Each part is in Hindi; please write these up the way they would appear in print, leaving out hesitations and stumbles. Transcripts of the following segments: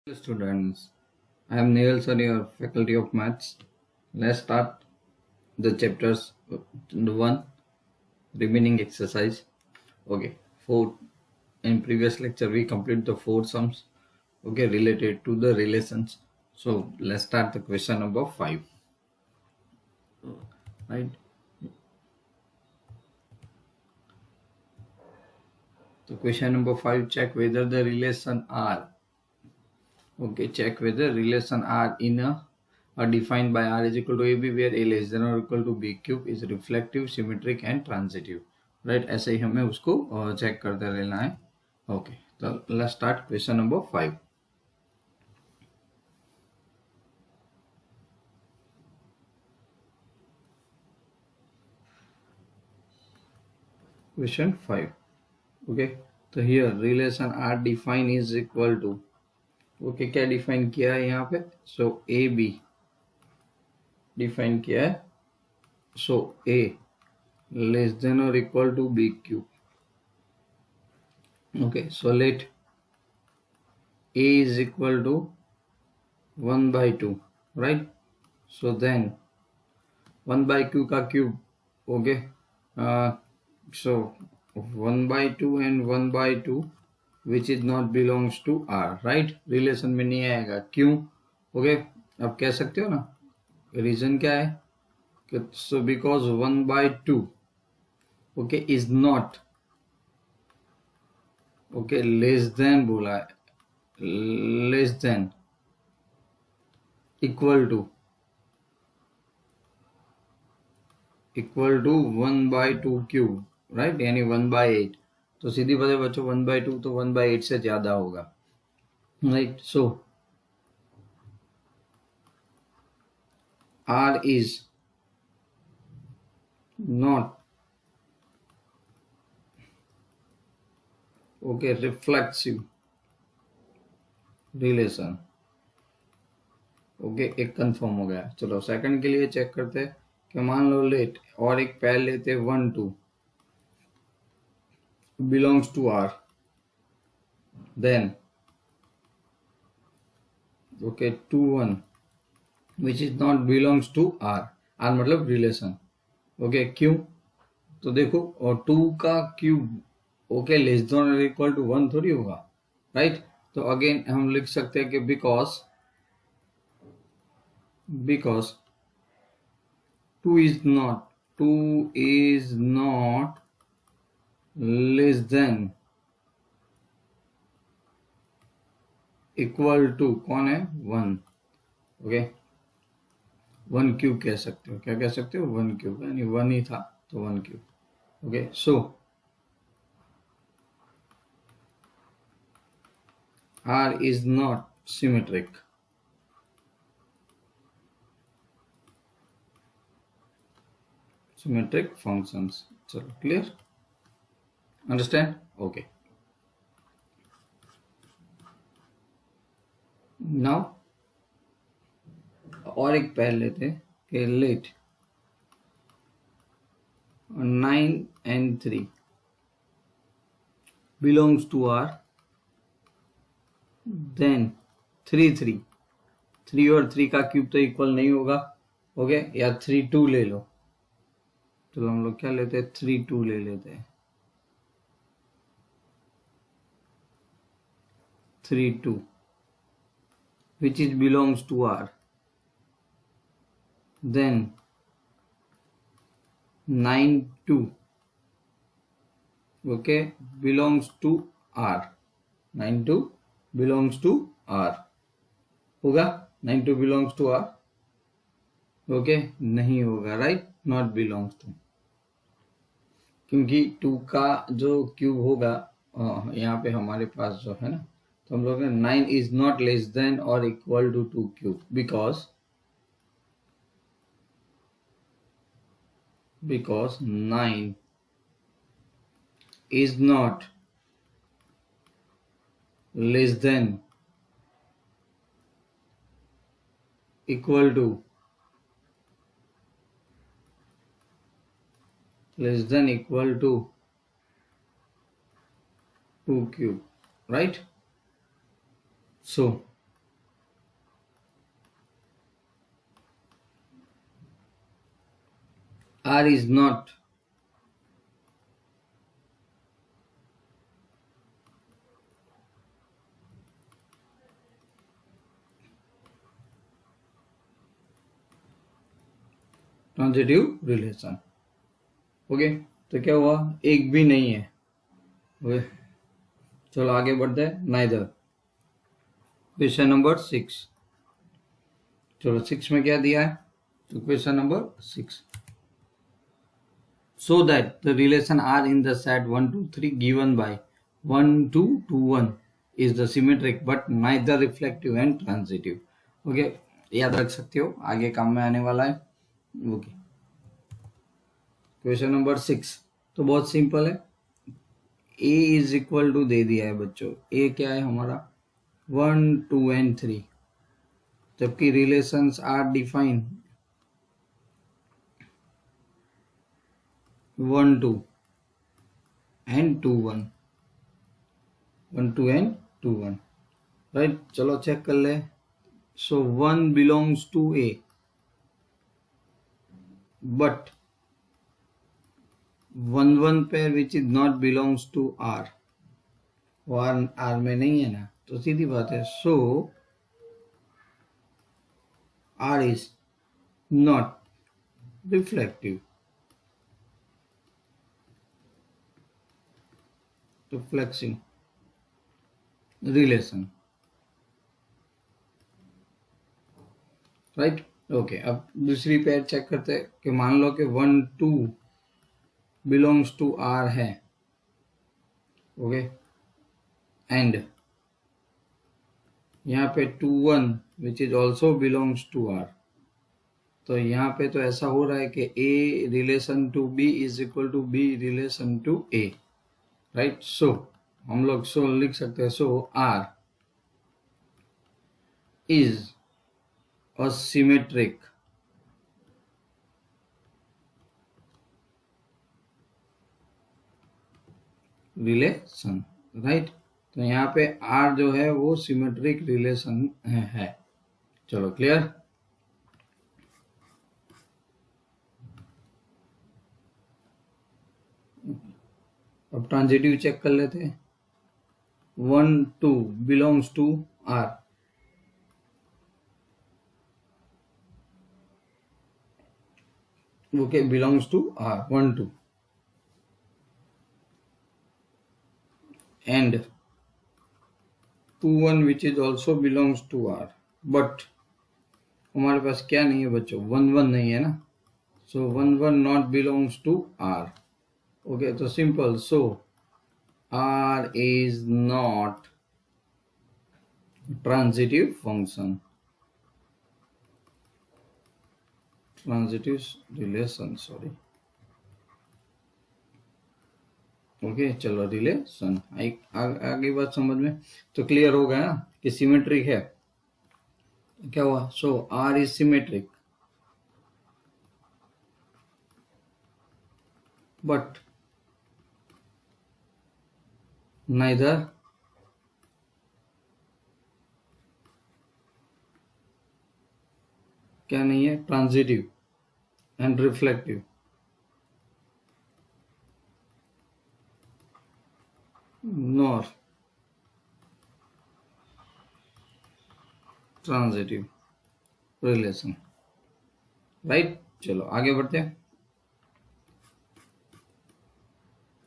Hello students, I am Neil sir, your faculty of maths. Let's start the chapters 1 remaining exercise. Okay, four in previous lecture we completed the four sums related to the relations. So let's start the question number 5. Right. So question number 5, check whether the relation R. Check whether relation R in a are defined by R is equal to AB where A less than or equal to B cube is reflective, symmetric and transitive. Right ऐसे ही हमें उसको चेक करते रहना है. ओके तो let's start question number 5. Question 5. Okay तो here relation R define is equal to क्या डिफाइन किया है यहाँ पे. सो ए बी डिफाइन किया है. सो ए less than or equal to b cube. Okay, so let a is equal to 1 by 2, right? So then 1 by q का cube. Okay, so 1 by 2 and 1 by 2 which is not belongs to r, right? Relation में नहीं आएगा. क्यों? ओके अब कह सकते हो ना रीजन क्या है. so because 1 by 2 is not less than बोला है, less than equal to 1 by 2 cube, right, यानी 1 by 8. तो सीधी बात है बच्चों 1 by 2 तो 1 by 8 से ज्यादा होगा, right. So R is not reflexive relation. एक कंफर्म हो गया. चलो सेकंड के लिए चेक करते हैं कि मान लो लेट और एक पैर लेते 1 2 belongs to R, then 2 1 which is not belongs to R. R मतलब रिलेशन. क्यों? तो देखो और 2 का क्यूब लेस देन और इक्वल टू 1 थोड़ी होगा, राइट. तो अगेन हम लिख सकते हैं कि because 2 is not less than equal to कौन है 1. 1 क्यूब कह सकते हो. क्या कह सकते हो? 1 क्यूब, यानी 1 ही था तो 1 cube. So R is not symmetric. Symmetric functions. So clear? Understand? Okay. Now और एक पैर लेते हैं कि late 9 and 3 belongs to R, then 3 और 3 का क्यूब तो इक्वल नहीं होगा. या 3 2 ले लो. चलो हम लोग क्या लेते हैं 3 2 ले लेते हैं. 3 2 which is belongs to R, then 9 2 belongs to R. 9 2 belongs to R होगा. 9 2 belongs to R नहीं होगा, राइट. नॉट बिलोंग्स टू, क्योंकि 2 का जो क्यूब होगा यहाँ पे हमारे पास जो है ना, तो हम लोग 9 इज नॉट लेस देन और equal to 2 cube because 9 is not less than equal to 2 cube, right. So R is not transitive relation. Okay, तो क्या हुआ, एक भी नहीं है। ओके, चलो आगे बढ़ते हैं। Neither, question number 6। चलो 6 में क्या दिया है, तो question number 6, so that the relation R in the set 1 2 3 given by 1 2 2 1 is the symmetric but neither reflective and transitive। Okay, याद रख सकते हो, आगे काम में आने वाला है। ओके, क्वेश्चन नंबर 6 तो बहुत सिंपल है। A इज इक्वल टू दे दिया है बच्चों, A क्या है हमारा 1 2 एंड 3, जबकि relations are define 1 2 and 2 1, 1 2 and 2 1, right. चलो चेक कर ले। So 1 belongs to A but 1 1 pair which is not belongs to R, वो आर में नहीं है ना, तो सीधी बात है। So R is not reflective, reflection relation, right. Okay, अब दूसरी पेयर चेक करते हैं कि मान लो कि 1 2 बिलोंग्स टू R है। ओके, एंड यहाँ पे 2 1 which is also belongs to R, तो यहाँ पे तो ऐसा हो रहा है कि A relation to B is equal to B relation to A, right. So हम लोग सो लिख सकते हैं, so R is a symmetric relation, right. तो यहाँ पे R जो है वो सिमेट्रिक रिलेशन है। चलो क्लियर। अब ट्रांजिटिव चेक कर लेते हैं। 1 2 belongs to R, okay, belongs to R 1 2 and 2 1 which is also belongs to R, but हमारे पास क्या नहीं है बच्चों, 1 1 नहीं है ना, so 1 1 not belongs to R। Okay, तो simple, so R is not transitive function, transitive relation, sorry. Okay, चलो रिलेशन आगे बात समझ में तो क्लियर हो गया ना कि सिमेट्रिक है। क्या हुआ, so R is symmetric but neither क्या नहीं है, transitive and reflective, nor transitive relation, right. चलो आगे बढ़ते हैं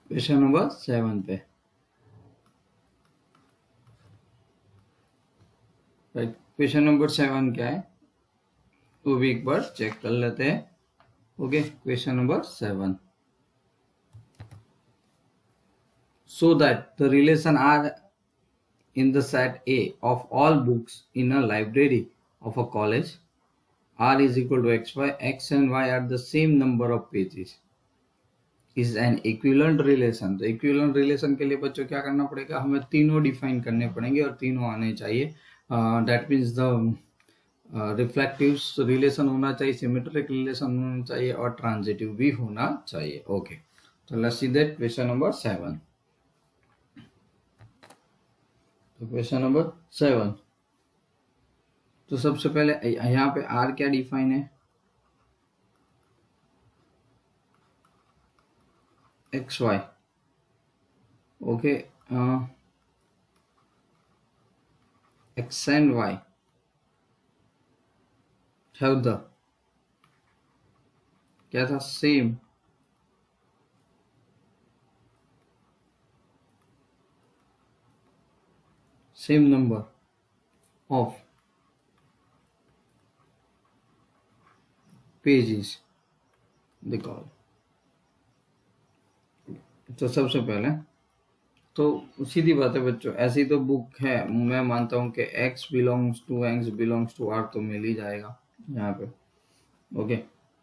क्वेश्चन नंबर 7 पे, राइट। क्वेश्चन नंबर 7 क्या है वो भी एक बार चेक कर लेते हैं। Okay, question number 7, so that the relation R in the set A of all books in a library of a college R is equal to xy, x and y are the same number of pages is an equivalent relation। तो equivalent relation के लिए बच्चों क्या करना पड़ेगा, हमें तीनों डिफाइन करने पड़ेंगे और तीनों आने चाहिए। That means the reflective relation होना चाहिए, सिमेट्रिक रिलेशन होना चाहिए और ट्रांजिटिव भी होना चाहिए। ओके, तो let's see that question number 7। तो क्वेश्चन नंबर 7, तो सबसे पहले यहाँ पे R क्या डिफाइन है, x y, okay, x and y have the, क्या था, सेम नंबर ऑफ पेजेस, देखो। तो सबसे पहले तो सीधी बात है बच्चों, ऐसी तो बुक है, मैं मानता हूँ कि x बिलोंग्स टू r तो मिल ही जाएगा यहाँ पे, ओके।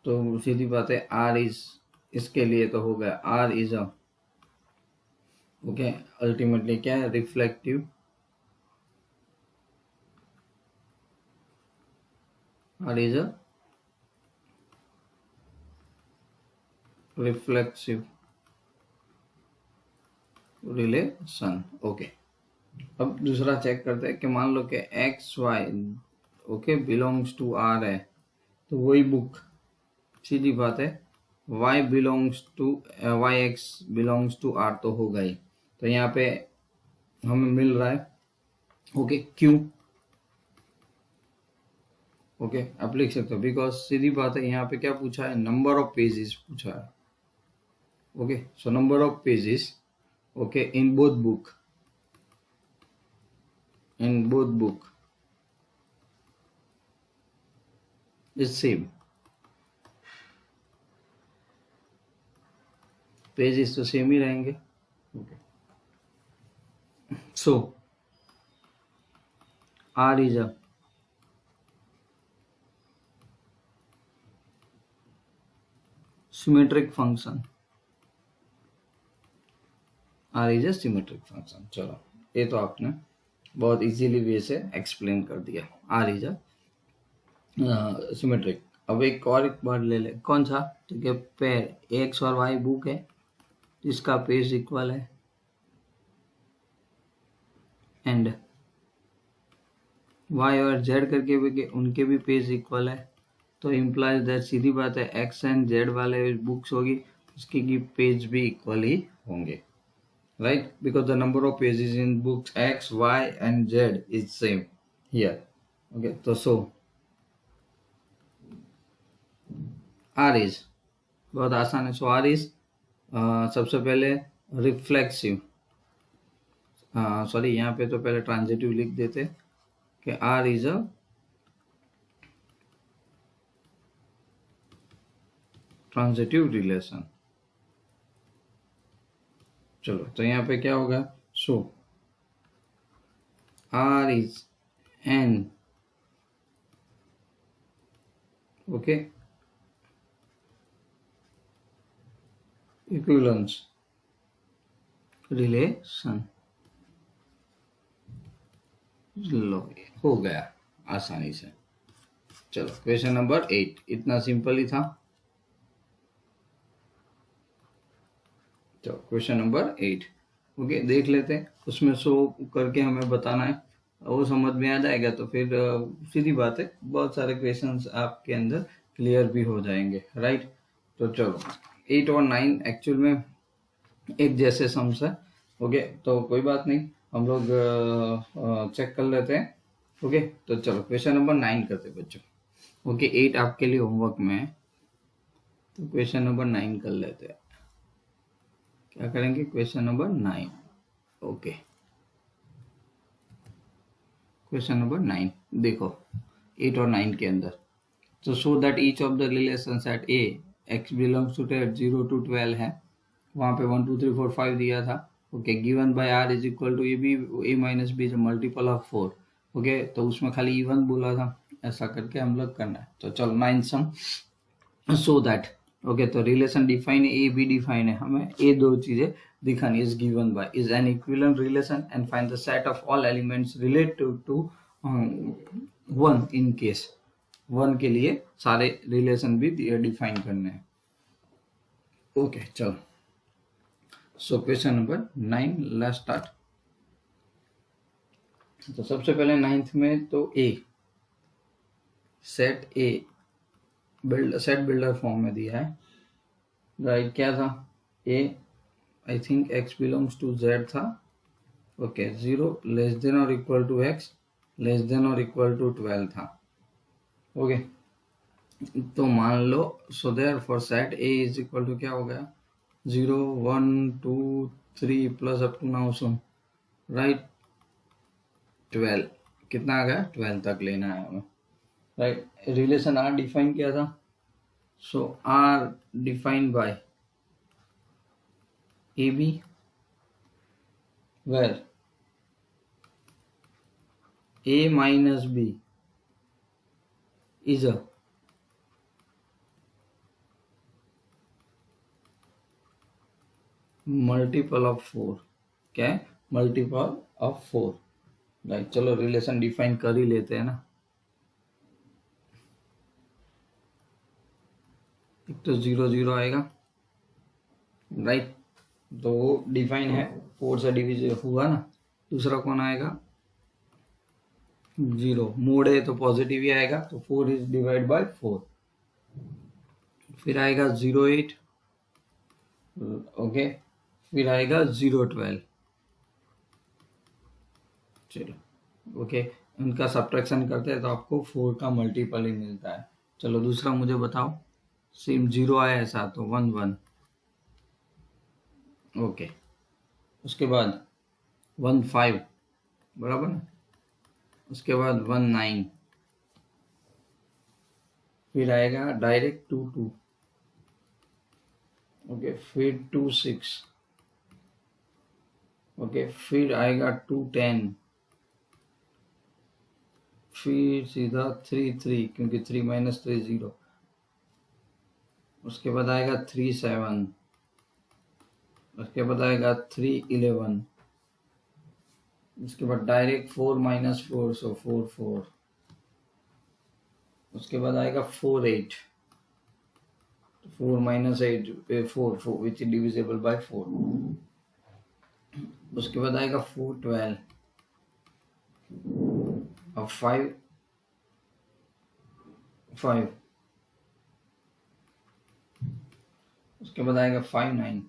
तो सीधी बात है, r इज, इसके लिए तो हो गया, r is a, okay, ultimately क्या है, reflective, r is a reflexive relation, okay. अब दूसरा चेक करते हैं कि मान लो कि x y, okay, belongs to R है, तो वही बुक, सीधी बात है, y belongs to y x belongs to R तो हो गई। तो यहाँ पे हमें मिल रहा है, ओके, क्यों, ओके, आप लिख सकते हो, बिकॉज सीधी बात है, यहाँ पे क्या पूछा है, नंबर ऑफ पेजेस पूछा है, okay. So number of pages, okay, in both book is same, pages तो सेम ही रहेंगे, okay. So R is a symmetric function, R is a symmetric function. चलो, ये तो आपने बहुत इजीली वे से एक्सप्लेन कर दिया, आर इज अ सिमेट्रिक। अब एक और एक बार ले ले, कौन सा, ठीक है, पेयर एक्स और वाई बुक है जिसका पेज इक्वल है, एंड वाई और जेड करके भी उनके भी पेज इक्वल है, तो इम्प्लाइज दैट, सीधी बात है, एक्स एंड जेड वाले बुक्स होगी, उसकी की पेज भी इक्वल ही होंगे, right, because the number of pages in books x y and z is same here, okay. तो सो आर इज, बहुत आसान है, सो आर इज सबसे पहले रिफ्लेक्सिव, सॉरी यहाँ पे तो पहले ट्रांजिटिव लिख देते कि R is a transitive relation. चलो, तो यहाँ पे क्या होगा, so R is an, okay, equivalence relation, लो हो गया आसानी से। चलो, क्वेश्चन नंबर 8, इतना सिंपल ही था। तो क्वेश्चन नंबर 8, ओके, देख लेते हैं, उसमें शो करके हमें बताना है, वो समझ में आ जाएगा तो फिर सीधी बात है, बहुत सारे क्वेश्चंस आपके अंदर क्लियर भी हो जाएंगे, राइट। तो चलो, 8 और 9 एक्चुअल में एक जैसे सम्स है, ओके, तो कोई बात नहीं, हम लोग चेक कर लेते हैं, ओके। तो चलो, क्वेश्चन नंबर 9 करते हैं बच्चों, ओके। 8 आपके लिए होमवर्क में है, तो क्वेश्चन नंबर 9 कर लेते हैं। क्या करेंगे, क्वेश्चन नंबर 9, ओके। क्वेश्चन नंबर 9 देखो, 8 और 9 के अंदर, तो show that each of the relations at a x belongs to 0 to 12 है, वहाँ पे 1 2 3 4 5 दिया था, ओके। Given by R is equal to a b, a minus b is multiple of 4, okay. तो उसमें खाली इवन बोला था, ऐसा करके हम लोग करना है। तो चलो, 9 सम, सो दैट, ओके। तो relation define a b define है, हमें ये दो चीजें दिखानी, is given by, is an equivalent relation and find the set of all elements related to 1 in case 1 के लिए सारे रिलेशन भी डिफाइन करने हैं, ओके। चलो, so question number 9, let's start. तो सबसे पहले 9th में तो A, set A set builder form में दिया है, राइट। क्या था, uh I think x belongs to z था। ओके, 0 लेस देन और equal to x less than और इक्वल टू 12 था। ओके, तो मान लो so therefore set a is equal to क्या हो गया 0 1 2 3 प्लस अप टू नाउ सुन राइट 12 कितना आ गया 12 तक लेना है हमें राइट। रिलेशन आर डिफाइन किया था so R defined by A B where a minus b is a multiple of 4। क्या है मल्टीपल ऑफ 4 राइट। चलो रिलेशन डिफाइन कर ही लेते हैं ना। एक तो 0 0 आएगा राइट, तो वो डिफाइन है 4 से डिविजन हुआ ना। दूसरा कौन आएगा 0, मोड है तो पॉजिटिव ही आएगा, तो 4 इज डिवाइड बाय 4। फिर आएगा 0 8 ओके, फिर आएगा 0 12। चलो ओके, इनका सब्ट्रैक्शन करते हैं तो आपको 4 का मल्टीपल ही मिलता है। चलो दूसरा मुझे बताओ, सेम 0 आया ऐसा तो 1 1 ओके, उसके बाद 1 5 बराबर ना, उसके बाद 1 9, फिर आएगा डायरेक्ट 2 2 ओके, फिर 2 6 ओके, फिर आएगा 2 10, फिर सीधा 3 3 क्योंकि 3 माइनस 3 0, उसके बाद आएगा 3 7, उसके बाद आएगा 3 11, उसके बाद डायरेक्ट 4 माइनस 4 सो 4 4, उसके बाद आएगा 4 8, 4 minus 8 4 4 which is divisible by 4, उसके बाद आएगा 4 12 और 5 5, उसके बाद आएगा 5 9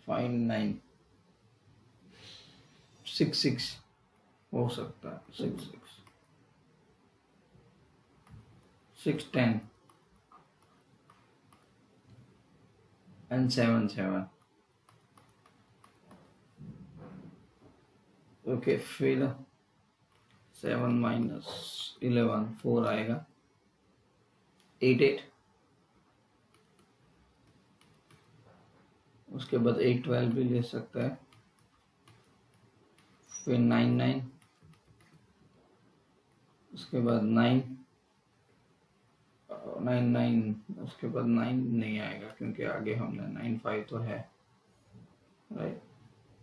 5 9 6 6 हो सकता है 6 6 6 10 and 7 7 ओके, फिर 7 माइनस 11 4 आएगा 8 8, उसके बाद 8 12 भी ले सकता है, फिर 9 9, उसके बाद 9 9 9, उसके बाद 9 नहीं आएगा क्योंकि आगे हमने 9 5 तो है राइट,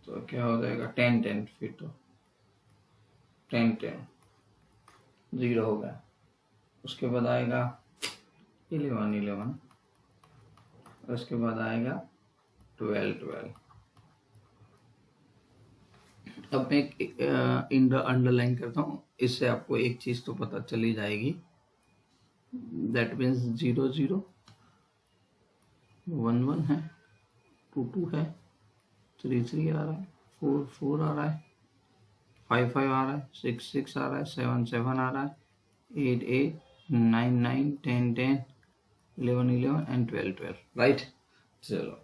तो क्या हो जाएगा 10 10, फिर तो 10 10 0 हो गया, उसके बाद आएगा 11 11, उसके बाद आएगा 12 12। अब मैं एक अंडरलाइन करता हूँ, इससे आपको एक चीज तो पता चली जाएगी, दैट मीन्स 0 0 1 1 है, 2 2 है, 3 3 आ रहा है, 4 4 आ रहा है, 5 5 आ रहा है, 6 6 आ रहा है, 7 7 आ रहा है, 8 8 9 9 10 10 11 11 एंड 12 12 राइट। चलो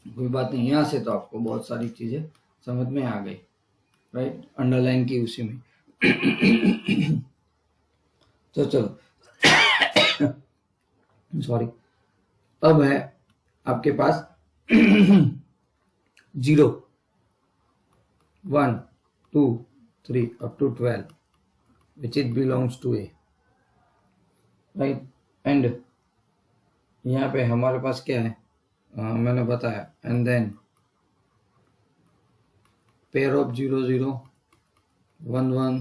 कोई बात नहीं, यहाँ से तो आपको बहुत सारी चीजें समझ में आ गई राइट, अंडरलाइन की उसी में। तो चलो सॉरी, अब है आपके पास 0 1 2 3 up to 12 which it belongs to A right. And यहाँ पे हमारे पास क्या है मैंने बताया, and then pair of 0 0 1 1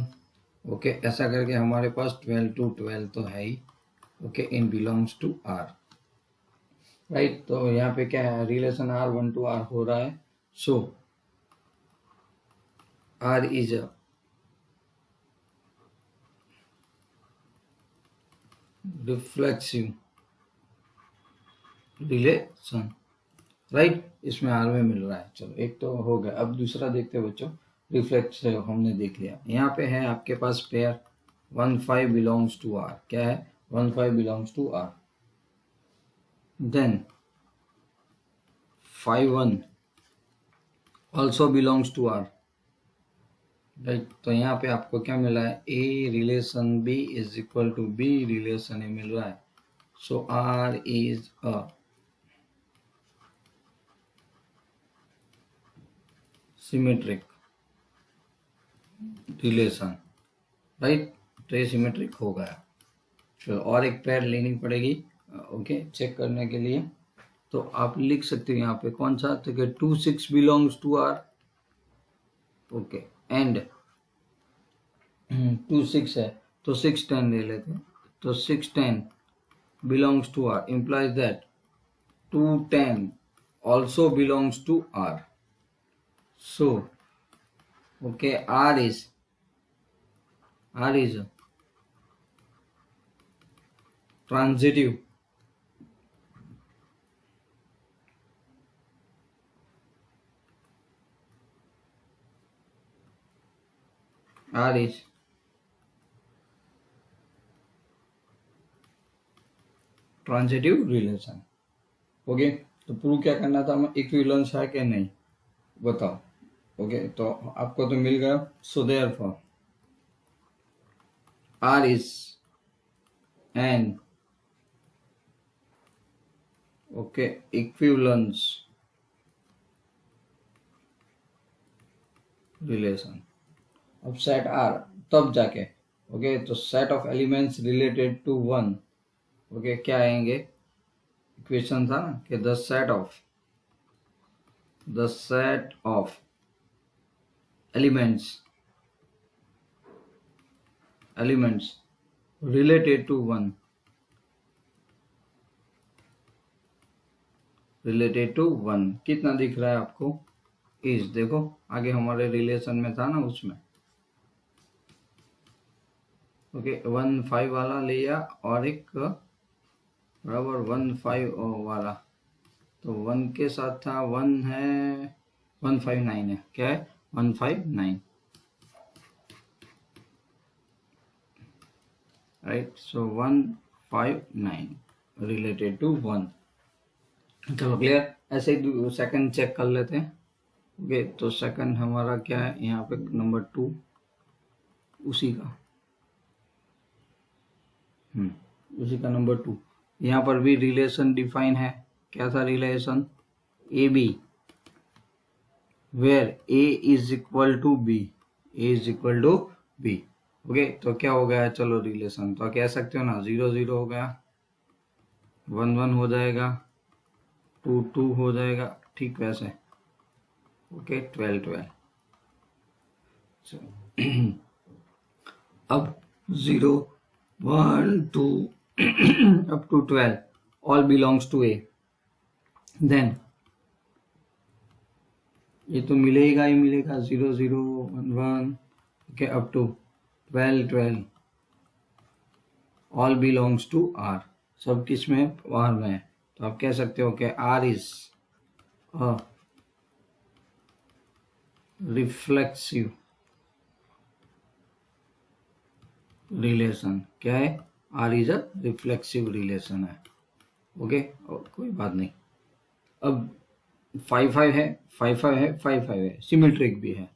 okay, ऐसा करके हमारे पास 12 to 12 तो है ही ओके, इन बिलोंग्स टू R राइट। तो यहाँ पे क्या है रिलेशन R1 to R हो रहा है, so R is a reflexive relation, right. इसमें आर में मिल रहा है। चलो एक तो हो गया। अब दूसरा देखते हैं बच्चों। रिफ्लेक्स हमने देख लिया। यहाँ पे है आपके पास पेयर 1 5 बिलोंग्स टू आर। क्या है? 1 5 belongs to R. Then 5 1 also belongs to R, right. तो यहाँ पे आपको क्या मिला है? A relation B is equal to B relation A मिल रहा है। So R is a symmetric relation, right. तो ये सिमेट्रिक हो गया। चलो और एक पेयर लेनी पड़ेगी, ओके, चेक करने के लिए। तो आप लिख सकते हो यहाँ पे कौन सा? तो 2 6 belongs to R, okay, and 2 6 है तो 6 10 ले लेते हैं। तो 6 10 belongs to R implies that 210 also belongs to R. So, okay, R is transitive. R is transitive relation. Okay, तो प्रूव क्या करना था हमें? इक्विवेलेंस है कि नहीं बताओ। ओके, तो आपको तो मिल गया। So therefore R is an equivalence relation. अब सेट R तब जाके, ओके, तो set of elements related to 1, okay, क्या आएंगे? इक्वेशन था ना कि the set of elements related to 1, कितना दिख रहा है आपको? इज, देखो आगे हमारे रिलेशन में था ना उसमें, ओके, 1 5 वाला लिया और एक बराबर 1 5 वाला। तो 1 के साथ था 1 है 1 5 9 है। क्या है? 1 5 9, राइट। So 1 5 9 related to 1। चलो क्लियर। ऐसे ही सेकंड चेक कर लेते हैं। ओके, तो सेकंड हमारा क्या है यहाँ पे? नंबर 2 उसी का नंबर 2। यहाँ पर भी रिलेशन डिफाइन है। क्या था relation? A b, where a is equal to b, okay. तो क्या हो गया? चलो रिलेशन तो कह सकते हो ना, 0 0 हो गया, 1 1 हो जाएगा, 2 2 हो जाएगा, ठीक वैसे, ओके, 12 12। अब 0 1 2 up to 12 all belongs to A, then ये तो मिलेगा ही मिलेगा, 0 0 1 1, okay, up to 12 12 all belongs to R. सब किस में? आर में है। तो आप कह सकते हो कि R is a reflexive relation. क्या है? R is a reflexive relation है, ओके, और कोई बात नहीं। अब 5 5 है, 5 5 है, 5 5 है, सिमेट्रिक भी है,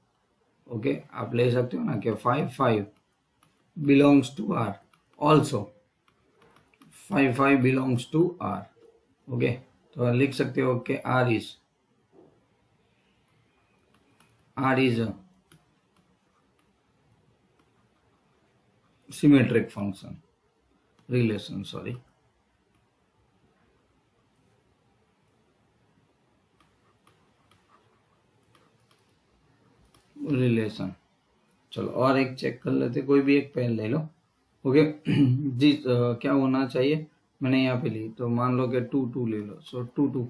ओके। आप ले सकते हो ना कि 5 5 belongs to R also, 5 5 belongs to R, okay. तो लिख सकते हो कि R is symmetric function relation, sorry, relation. चलो और एक चेक कर लेते, कोई भी एक पेन ले लो, ओके। जी, क्या होना चाहिए? मैंने यहाँ पे ली तो मान लो कि 2 2 ले लो। So 2 2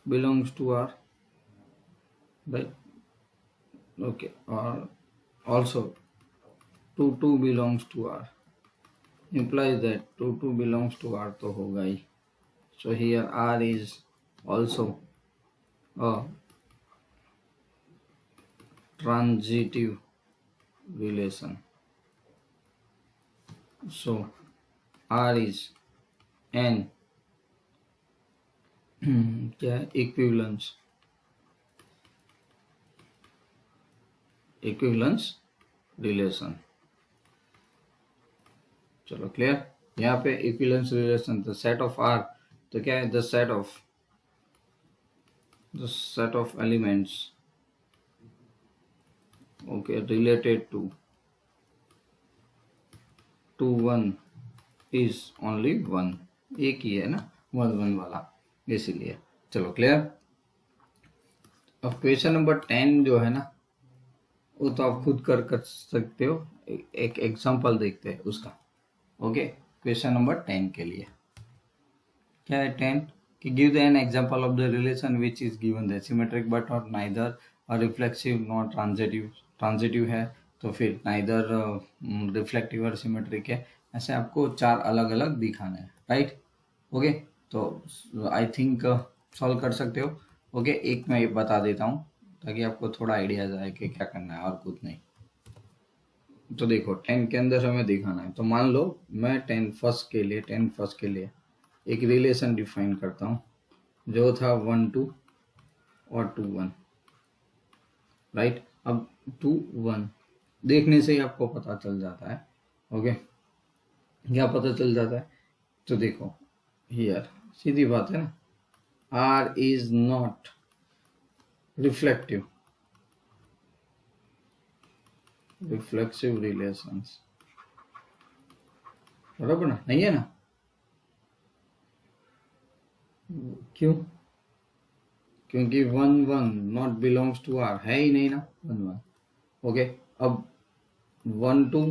belongs to R, right, okay, और also 2 2 belongs to R implies that 2 2 belongs to R तो होगा ही। So here R is also a transitive relation. So R is an क्या है इक्विवेलेंस रिलेशन. चलो क्लियर. यहाँ पे equivalence relation the set of R, तो क्या है the set of elements okay related to 1 is only 1. एक ही है ना 1 वाला, इसीलिए. चलो क्लियर. अब क्वेश्चन नंबर 10 जो है ना, वो तो आप खुद कर सकते हो. एक एग्जांपल देखते हैं उसका. ओके क्वेश्चन नंबर 10 के लिए क्या है 10 कि give the an example of the relation which is given the symmetric but और neither reflexive not transitive. Transitive है तो फिर नाइदर रिफ्लेक्टिव और सिमेट्रिक है. ऐसे आपको 4 अलग अलग दिखाना है. राइट. ओके तो आई थिंक सॉल्व कर सकते हो. ओके एक मैं बता देता हूँ ताकि आपको थोड़ा आइडिया जाए कि क्या करना है और कुछ नहीं. तो देखो 10 के अंदर हमें दिखाना है. तो मान लो मैं 10 फर्स्ट के लिए एक रिलेशन डिफाइन करता हूँ जो था 1 2 और 2 1. राइट. अब 2 1 देखने से ही आपको पता चल जाता है. ओके क्या पता चल जाता है. तो देखो हियर सीधी बात है ना, R is not reflective reflexive relations. बराबर ना, नहीं है ना. क्यों? क्योंकि 1 1 नॉट बिलोंग्स टू R है ही नहीं ना 1 1. ओके अब 1 2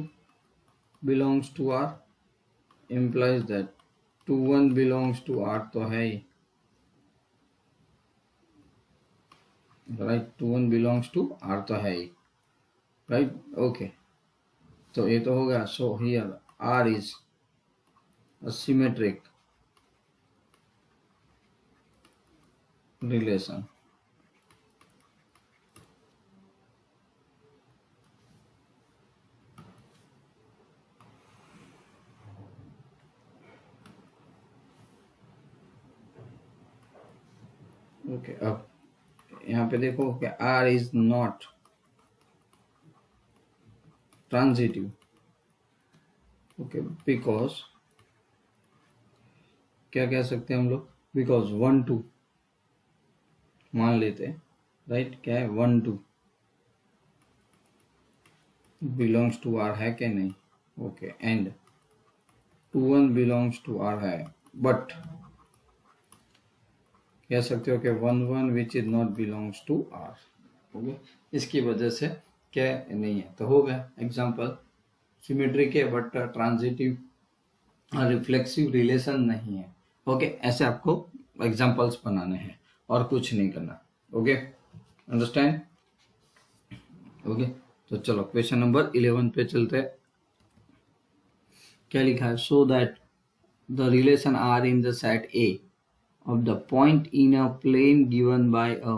belongs to R implies that 2 1 belongs to R तो है ही. राइट 2 1 बिलोंग्स टू R तो है ही. राइट. ओके तो ये तो हो गया. So here R is a symmetric relation. Okay अब यहाँ पे देखो कि R is not transitive. Okay because क्या कह सकते हैं हम लोग, बिकॉज 1 2 मान लेते हैं. राइट क्या है 1 2 बिलोंग्स टू R है क्या नहीं. Okay and 2 1 belongs to R है. बट कह सकते हो कि 1 1 which is not belongs to R. Okay इसकी वजह से क्या नहीं है. तो हो गया एग्जांपल सिमेट्रिक है बट ट्रांजिटिव और रिफ्लेक्सिव रिलेशन नहीं है. ओके ऐसे आपको एग्जांपल्स बनाने हैं और कुछ नहीं करना. Okay understand. ओके तो चलो क्वेश्चन नंबर 11 पे चलते हैं. क्या लिखा है. So that the relation R in the set A of the point in a plane given by a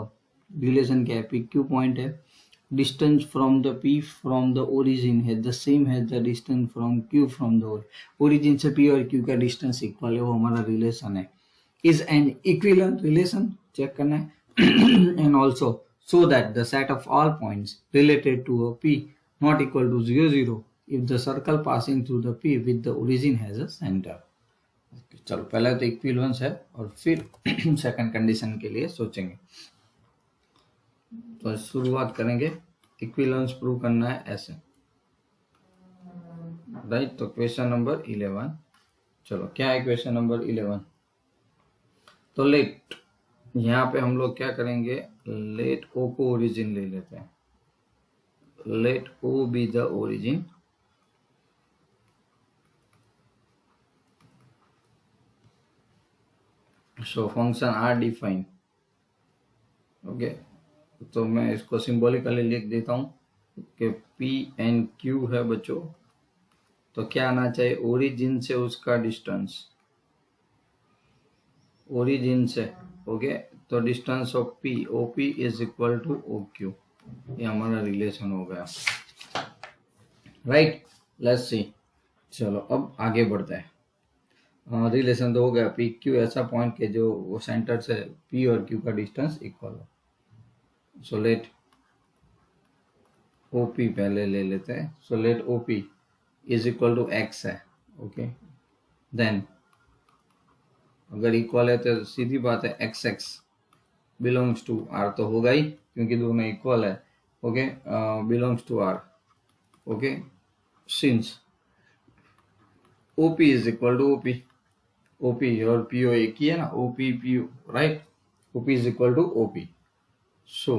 relation क्या है पी क्यू पॉइंट है. Distance from the P from the origin है द सेम है the distance from Q from the origin से पी और क्यू का डिस्टेंस इक्वल है, वो हमारा रिलेशन है. Is an equivalent relation check करना है. And also so that the set of all points related to a P not equal to 0 0 if the circle passing through the P with the origin has a center. चलो पहले तो इक्विवेलेंस है और फिर सेकंड कंडीशन के लिए सोचेंगे. तो शुरुआत करेंगे. इक्विवेलेंस प्रूव करना है ऐसे. राइट तो क्वेश्चन नंबर 11. चलो क्या है क्वेश्चन नंबर 11. तो लेट यहाँ पे हम लोग क्या करेंगे, लेट ओ को ओरिजिन ले लेते हैं. Let O be the origin. So function R define. Okay तो मैं इसको सिंबॉलिकली लिख देता हूं कि पी एन क्यू है बच्चों. तो क्या आना चाहिए, ओरिजिन से उसका डिस्टेंस. ओरिजिन से, ओके, तो distance of P O P is equal to O Q, ये हमारा रिलेशन हो गया, राइट। लेट्स सी, चलो अब आगे बढ़ते हैं। रिलेशन तो हो गया, पी क्यू ऐसा पॉइंट के जो वो सेंटर से पी और क्यू का डिस्टेंस इक्वल हो। सो लेट ओ पी पहले ले लेते हैं। So let O P is equal to x है, ओके। देन अगर इक्वल है तो सीधी बात है x x belongs to R तो होगा ही, क्योंकि दोनों इक्वल है, okay. Belongs to R, okay. Since OP is equal to OP, OP और पीओ एक ही है ना, OP PO, right. OP is equal to OP, so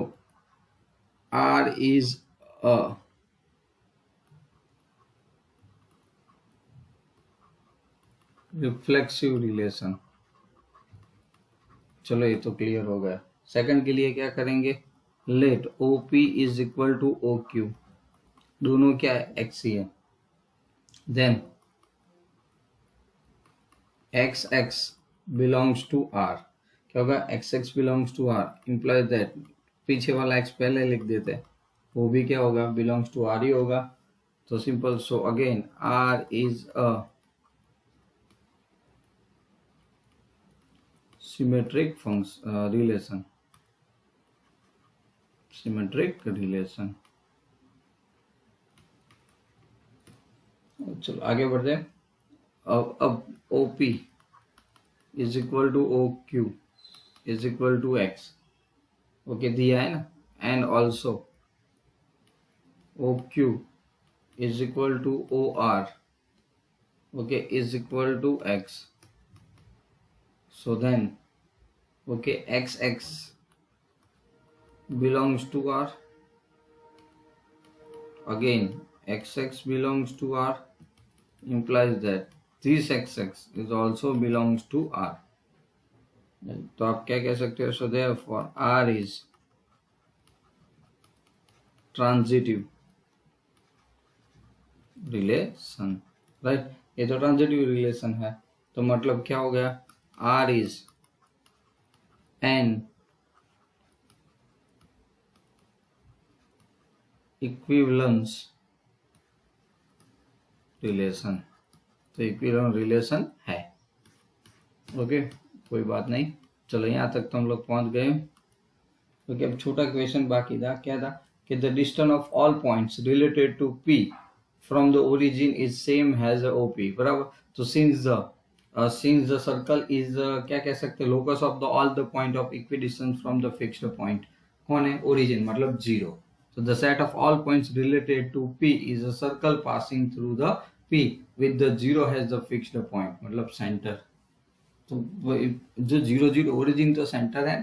R is a reflexive relation. चलो ये तो क्लियर हो गया। सेकंड के लिए क्या करेंगे, let O P is equal to O Q, दोनों क्या है, एक्स ही है। Then x x belongs to R, क्या होगा, x x belongs to R implies that, पीछे वाला एक्स पहले लिख देते हैं, वो भी क्या होगा, बिलोंग्स टू आर ही होगा। तो simple, so again R is a symmetric function relation, symmetric relation. चलो आगे बढ़ते हैं। अब O P is equal to O Q is equal to X, okay, दिया है ना। And also O Q is equal to O R, okay, is equal to X. So then okay, X X belongs to R, again xx belongs to R implies that this xx is also belongs to R। तो आप क्या कह सकते हो, so therefore R is transitive relation, right. ये तो ट्रांजिटिव रिलेशन है, तो मतलब क्या हो गया, R is an equivalence relation, तो इक्विवेलेंट रिलेशन है, ओके, कोई बात नहीं। चलो यहाँ तक तो हम लोग पहुंच गए। ओके, अब छोटा क्वेश्चन बाकी था, क्या था कि the distance of all points related to P from the origin is same has OP, बराबर। तो सिंस द सर्कल इज क्या कह सकते हैं, locus of the all the point of equi distance from the fixed point, कौन है, ओरिजिन, मतलब zero. So the set of all points related to P is a circle passing through the P with the zero has the fixed point, मतलब सेंटर। तो जो जीरो जीरो ओरिजिन तो सेंटर है,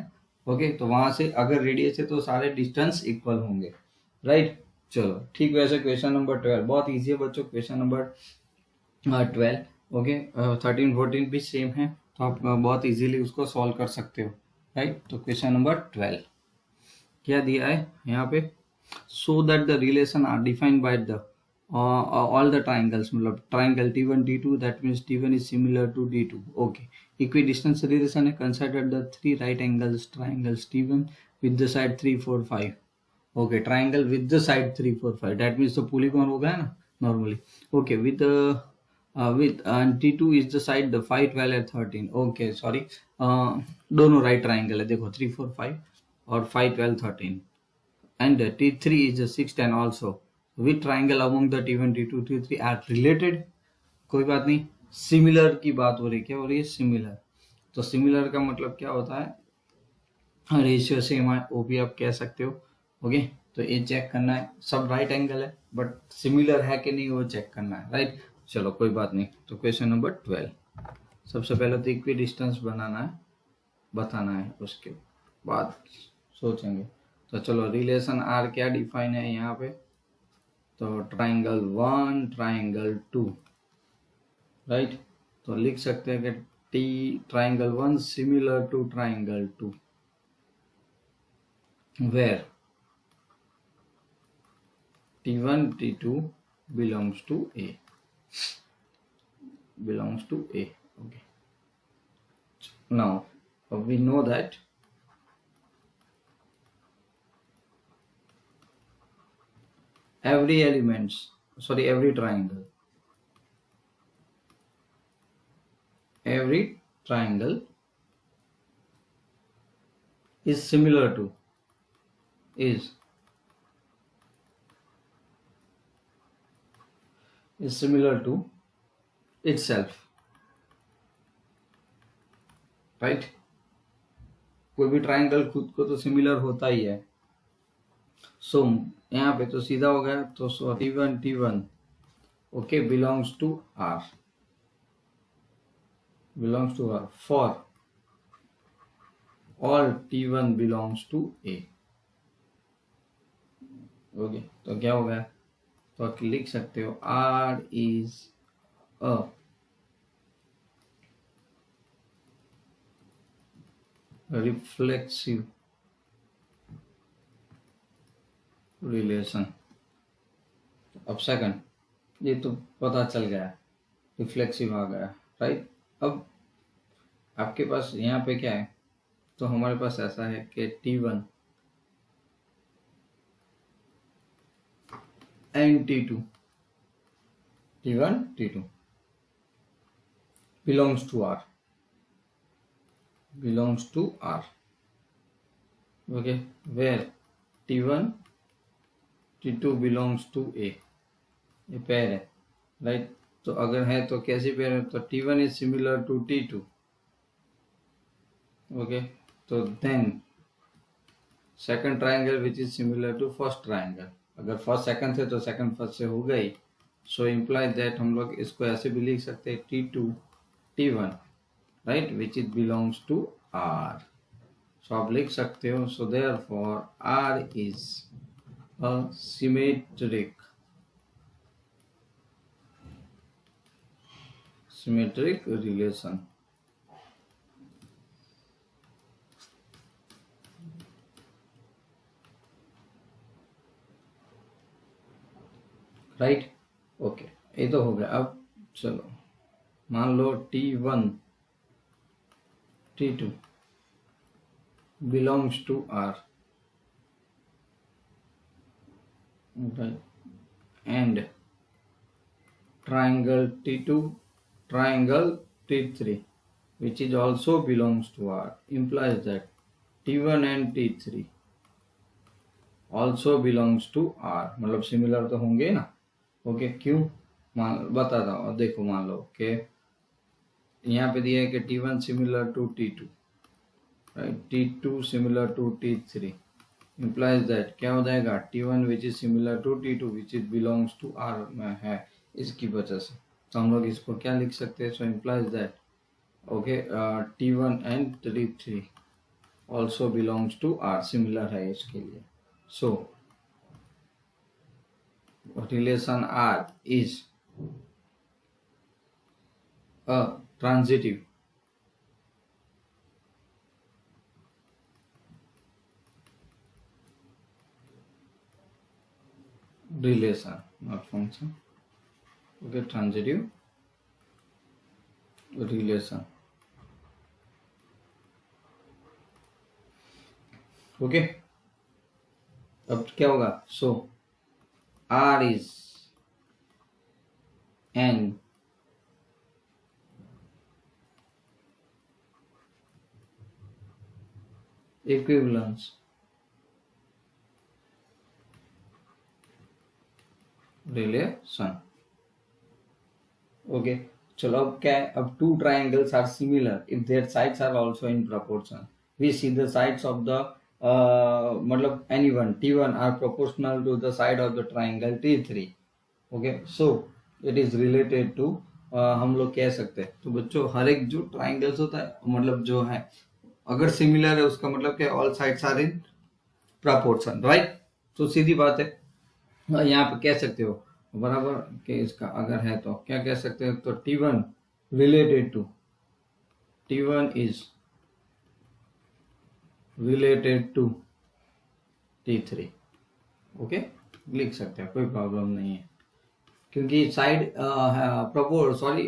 ओके, तो वहां से अगर रेडियस है तो सारे डिस्टेंस इक्वल होंगे, राइट। चलो ठीक, वैसे क्वेश्चन नंबर 12 बहुत इजी है बच्चों, क्वेश्चन नंबर 12, ओके। 13 14 भी सेम है, तो आप बहुत इजीली उसको सॉल्व कर सकते हो, राइट। तो क्वेश्चन नंबर 12 क्या दिया है यहाँ पे, so that the relation are defined by the all the triangles, मतलब triangle T1 T2, that means T1 is similar to D2, okay। equidistance relation है, consider the three right angles triangles T1 with the side 3 4 5, okay, triangle with the side 3 4 5, that means तो polygon हो गया ना normally, okay, with and T2 is the side the 5 12 and 13, okay, sorry, दोनों right triangle है, देखो 3 4 5 और 5 12 13, and T3 is a 6 10 also, which triangle among the T1 T2 T3 are related, कोई बात नहीं, सिमिलर की बात हो रही, क्या हो रही है, सिमिलर। तो सिमिलर का मतलब क्या होता है, रेशियो सेम है, वो भी आप कह सकते हो, ओके। तो ये चेक करना है, सब राइट एंगल है बट सिमिलर है कि नहीं वो चेक करना है, राइट। चलो कोई बात नहीं। तो क्वेश्चन नंबर 12, सबसे पहले तो इक्वी डिस्टेंस बनाना है, बताना है, उसके बाद सोचेंगे। तो चलो रिलेशन आर क्या डिफाइन है यहाँ पे, तो ट्राइंगल 1 ट्राइंगल 2, राइट। तो लिख सकते हैं कि T triangle 1 similar to triangle 2 where T1 T2 belongs to A, okay। Now we know that every triangle is similar to is similar to itself, right. कोई भी ट्राइंगल खुद को तो सिमिलर होता ही है। सो यहाँ पे तो सीधा हो गया, तो T1 okay belongs to R for all T1 belongs to A। Okay, तो क्या हो गया, तो आप लिख सकते हो R is a reflexive relation. अब सेकंड, ये तो पता चल गया, रिफ्लेक्सिव आ गया, राइट। अब आपके पास यहाँ पे क्या है, तो हमारे पास ऐसा है कि T1 and T2 belongs to R, okay, where T1 T2 belongs to A, ये पेयर है, राइट। तो अगर है तो कैसी पेयर है, तो T1 is similar to T2, okay. तो then second triangle which is similar to first triangle, अगर फर्स्ट सेकंड थे तो सेकंड फर्स्ट से हो गई। सो इम्प्लाई दैट हम लोग इसको ऐसे भी लिख सकते हैं T2 T1, right, which is belongs to R। So आप लिख सकते हो, so therefore R is a symmetric relation, right. Okay, ये तो हो गया। अब चलो मान लो T1 T2 belongs to R, right, and triangle T2 triangle T3 which is also belongs to R, implies that T1 and T3 also belongs to R, मतलब सिमिलर तो होंगे ना, ओके। क्यों, बताता हूँ। देखो मान लो कि यहाँ पे दिया है कि T1 similar to T2, right, T2 similar to T3, implies that क्या हो जाएगा, T1 which is similar to T2 which is belongs to R में है, इसकी वजह से। तो हम लोग इसको क्या लिख सकते हैं, so implies that okay T1 and T3 also belongs to R, similar है इसके लिए। so relation R is a transitive relation, not function, okay, transitive relation, okay। अब क्या होगा, so R is an equivalence relation, okay. चलो अब क्या है, अब two triangles are similar if their sides are also in proportion, we see the sides of the मतलब any one T1 are proportional to the side of the triangle T3, okay. So it is related to, हम लोग कह सकते हैं। तो बच्चों हर एक जो ट्राइंगल्स होता है, मतलब जो है अगर सिमिलर है उसका मतलब क्या, all sides are in proportion, right. तो सीधी बात है, यहाँ पे कह सकते हो बराबर के इसका अगर है तो क्या कह सकते हो, तो T1 related to T1 is related to T3, okay, लिख सकते हैं, कोई प्रॉब्लम नहीं है। क्योंकि साइड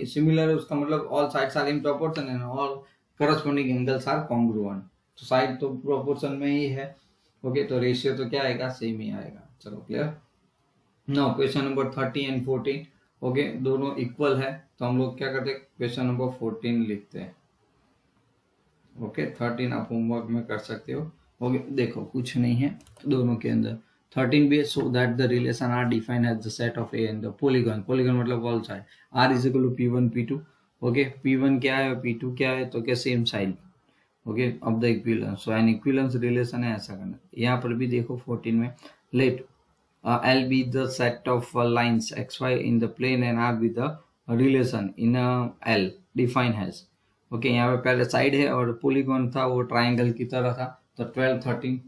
सिमिलर है उसका मतलब all sides are in proportion and all corresponding angles are congruent, तो साइड तो प्रोपोर्शन में ही है, ओके, तो रेशियो तो क्या आएगा, सेम ही आएगा। चलो clear. Now question number 30 and 14, okay, दोनों इक्वल है, तो हम लोग क्या करते हैं, क्वेश्चन नंबर 14 लिखते हैं। ओके 13 आप होमवर्क में कर सकते हो। ओके देखो कुछ नहीं है दोनों के अंदर। 13 भी है, so that the relation are defined as the set of A and the polygon, polygon मतलब all side, R is equal to P1 P2। Okay P1 क्या है P2 क्या है, तो क्या same side, okay of the equivalence, so an equivalence relation है, ऐसा करना। यहाँ पर भी देखो 14 में, let L be the set of lines xy in the plane and R with the relation in L define has, okay यहाँ पे पहले साइड है और पॉलीगॉन था वो ट्राइंगल की तरह था, तो 12 13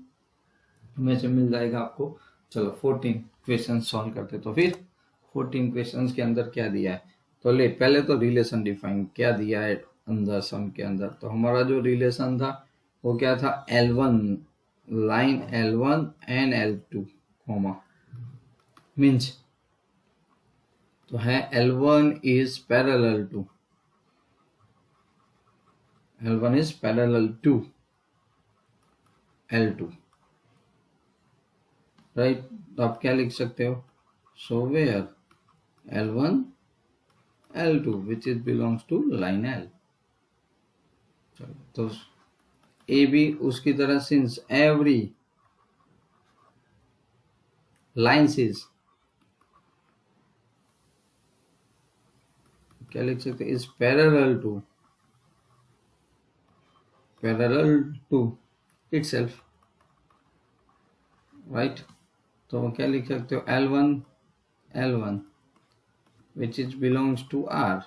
में से मिल जाएगा आपको। चलो 14 क्वेश्चन सॉल्व करते, तो फिर 14 क्वेश्चंस के अंदर क्या दिया है, तो ले पहले तो रिलेशन डिफाइन क्या दिया है अंदर सम के अंदर, तो हमारा जो रिलेशन था वो क्या था, L1 line L1 and L2 comma means, तो है L1 is parallel to, L1 is parallel to L2, right, तो आप क्या लिख सकते हो, so where L1 L2 which is belongs to line L। चलो तो ए भी उसकी तरह, सिंस एवरी लाइन्स इज, क्या लिख सकते, is parallel to itself, right, तो क्या लिख सकते हो, L1 which is belongs to R,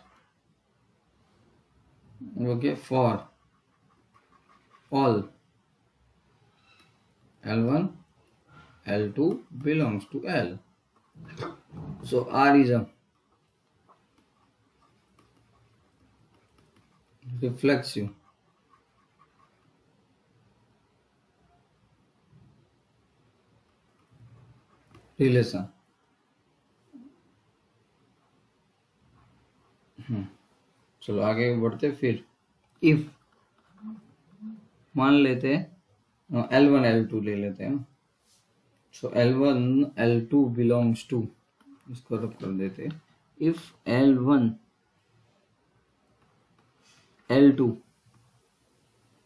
okay, for all L1 L2 belongs to L, so R is a reflexive relation। चलो आगे बढ़ते, फिर इफ मान लेते हैं L1 L2 ले लेते हैं, सो L1 L2 बिलोंग्स टू, इसको रब कर देते, if L1 L2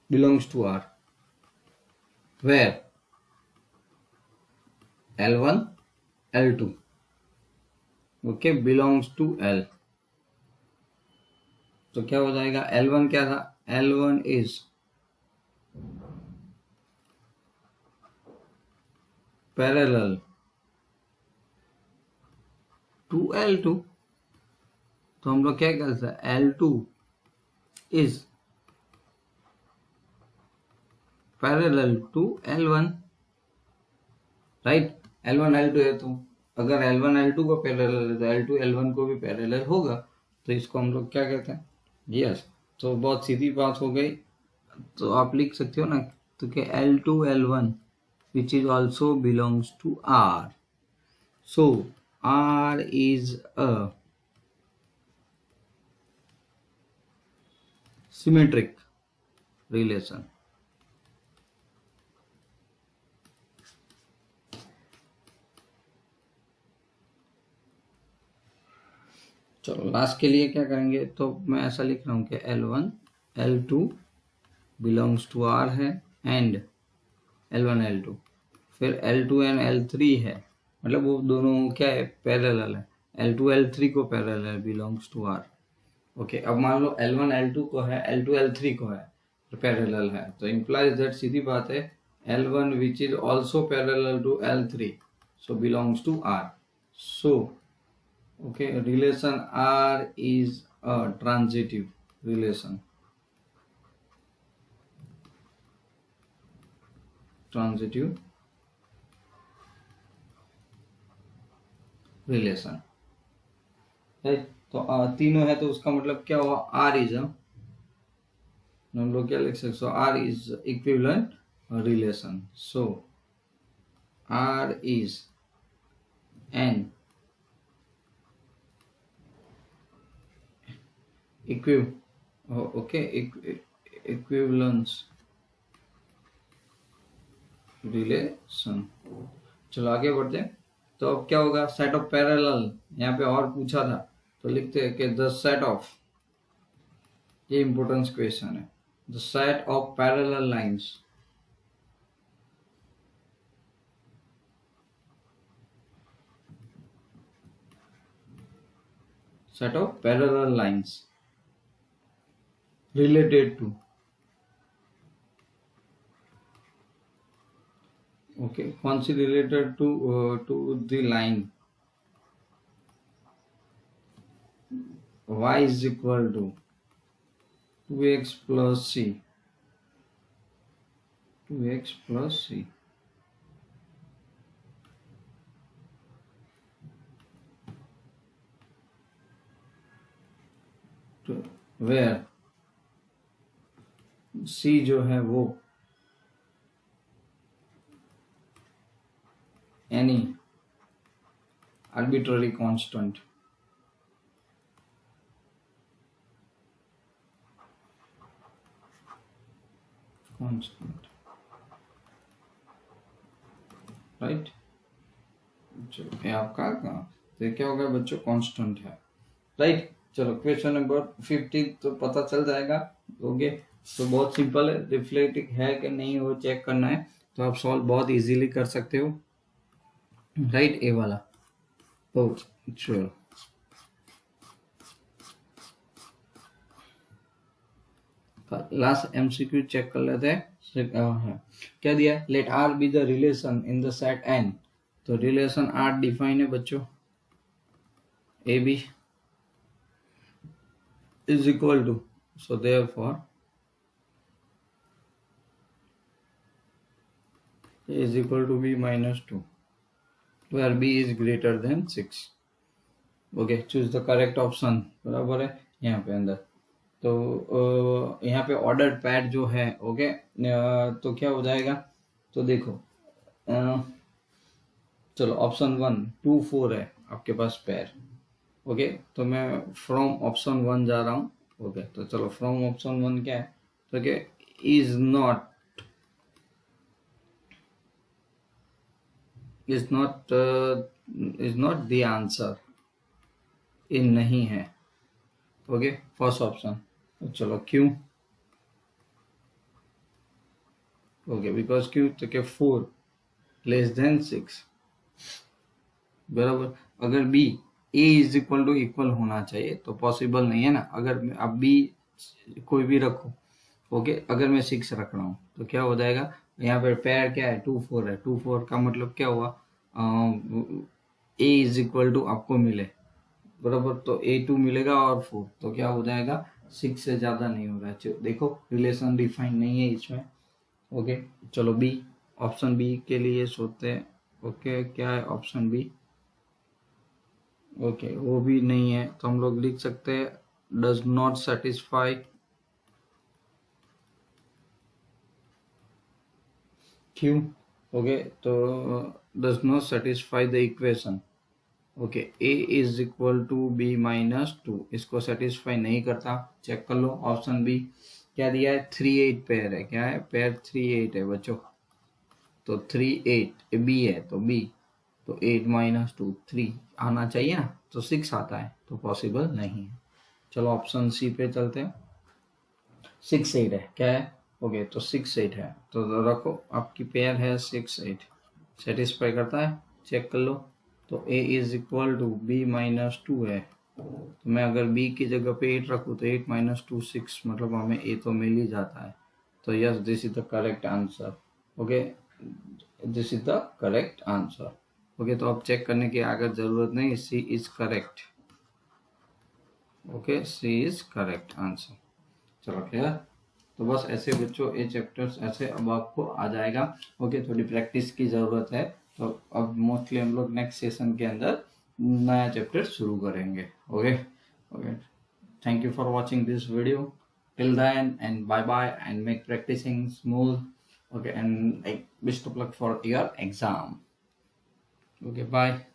belongs to R, where L1 L2 okay belongs to L, तो क्या हो जाएगा, L1 क्या था, L1 is parallel to L2, तो हम लोग क्या कर सकते हैं, L2 is parallel to L1, right, L1 L2 है, तो अगर L1 L2 को पैरेलल है तो L2 L1 को भी पैरेलल होगा, तो इसको हम लोग क्या कहते हैं, यस, तो बहुत सीधी बात हो गई, तो आप लिख सकते हो ना, तो क्या L2 L1 which is also belongs to R, so R is a symmetric relation, चलो लास्ट के लिए क्या करेंगे, तो मैं ऐसा लिख रहा हूँ कि L1 L2 belongs to R है एंड L1 L2, फिर L2 एंड L3 है, मतलब वो दोनों क्या है, पैरेलल है, L2 L3 को parallel belongs to R, okay. अब मान लो L1 L2 को है, L2 L3 को है, तो पैरेलल है, तो इम्प्लाइज दैट, सीधी बात है, L1 which is also parallel to L3 so belongs to R, so okay relation R is a transitive relation, transitive relation, right, तो तीनों है, तो उसका मतलब क्या हुआ, R इज अ, हम लोग क्या लिख सकते, R is equivalent relation, so R is an equivalence relation. चलो आगे बढ़ते हैं। तो अब क्या होगा, सेट ऑफ पैरेलल, यहाँ पे और पूछा था तो लिखते हैं कि द सेट ऑफ, ये इंपॉर्टेंस क्वेश्चन है, the set of parallel lines, set of parallel lines related to, okay, कौन सी related to the line y is equal to 2x plus c, 2x plus c, तो where c जो है वो any arbitrary constant, राइट। चलो ये आपका तो ये क्या होगा बच्चों, कांस्टेंट है, राइट। चलो क्वेश्चन नंबर 50 तो पता चल जाएगा। ओके, तो बहुत सिंपल है, रिफ्लेक्टिव है कि नहीं वो चेक करना है, तो आप सॉल्व बहुत इजीली कर सकते हो, राइट। ए वाला तो चलो लास्ट एमसीक्यू चेक कर लेते हैं। क्या दिया है, let R be the relation in the set N, तो रिलेशन आर डिफाइन है बच्चों, A B is equal to, so therefore A is equal to B minus 2 where B is greater than 6। okay, choose the correct option, बराबर है यहाँ पे अंदर। तो यहाँ पे ऑर्डर्ड पैर जो है, ओके, तो क्या हो जाएगा, तो देखो चलो ऑप्शन 1 2 4 है आपके पास पैर, ओके, तो मैं फ्रॉम ऑप्शन 1 जा रहा हूँ, ओके, तो चलो फ्रॉम ऑप्शन 1 क्या है, तो क्या इज नॉट द आंसर, ये नहीं है, ओके, फर्स्ट ऑप्शन। तो चलो क्यों, ओके, बिकॉज क्यों, तो क्या 4 लेस देन 6, बराबर। अगर B A is equal to equal होना चाहिए तो पॉसिबल नहीं है ना, अगर अब बी कोई भी रखो, ओके, अगर मैं 6 रख रहा हूँ तो क्या हो जाएगा, यहाँ पर पैर क्या है 2 4 है, 2 4 का मतलब क्या हुआ, ए इज इक्वल टू आपको मिले, बराबर, तो A2 मिलेगा और 4, तो क्या हो जाएगा 6 से ज्यादा नहीं हो रहा है। देखो रिलेशन डिफाइन नहीं है इसमें, ओके। चलो बी, ऑप्शन बी के लिए सोचते हैं, ओके, क्या है ऑप्शन बी, ओके, वो भी नहीं है, तो हम लोग लिख सकते हैं डज नॉट सेटिस्फाई, क्यों, ओके, तो does not satisfy the equation, okay, A is equal to B minus 2, इसको सेटिस्फाई नहीं करता, चेक कर लो ऑप्शन बी, क्या दिया है 3 8 पेयर है, क्या है पेयर 3 8 है बच्चों, तो 3 8 बी है, तो बी, तो 8 माइनस 2 3 आना चाहिए ना, तो 6 आता है, तो पॉसिबल नहीं है। चलो ऑप्शन सी पे चलते हैं, 6 8 है, क्या है, ओके, तो 6 8 है, तो रखो आपकी पेयर है 6 8, सेटिस्फाई करता है, चेक कर लो, तो a is equal to B minus 2 है, तो मैं अगर b की जगह पे 8 रखूँ तो 8 माइनस 2 6, मतलब हमें a तो मिल ही जाता है, तो yes this is the correct answer, okay, this is the correct answer, okay. तो अब चेक करने की आगे जरूरत नहीं, C is correct, okay, C is correct answer. चलो क्लियर, तो बस ऐसे बच्चों ये चैप्टर्स ऐसे अब आपको आ जाएगा, ओके, थोड़ी प्रैक्टिस की जरूरत है, तो अब मोस्टली हम लोग नेक्स्ट सेशन के अंदर नया चैप्टर शुरू करेंगे, okay okay. Thank you for watching this video till then, and bye bye, and make practicing smooth, okay, and best of luck for your exam, okay, bye.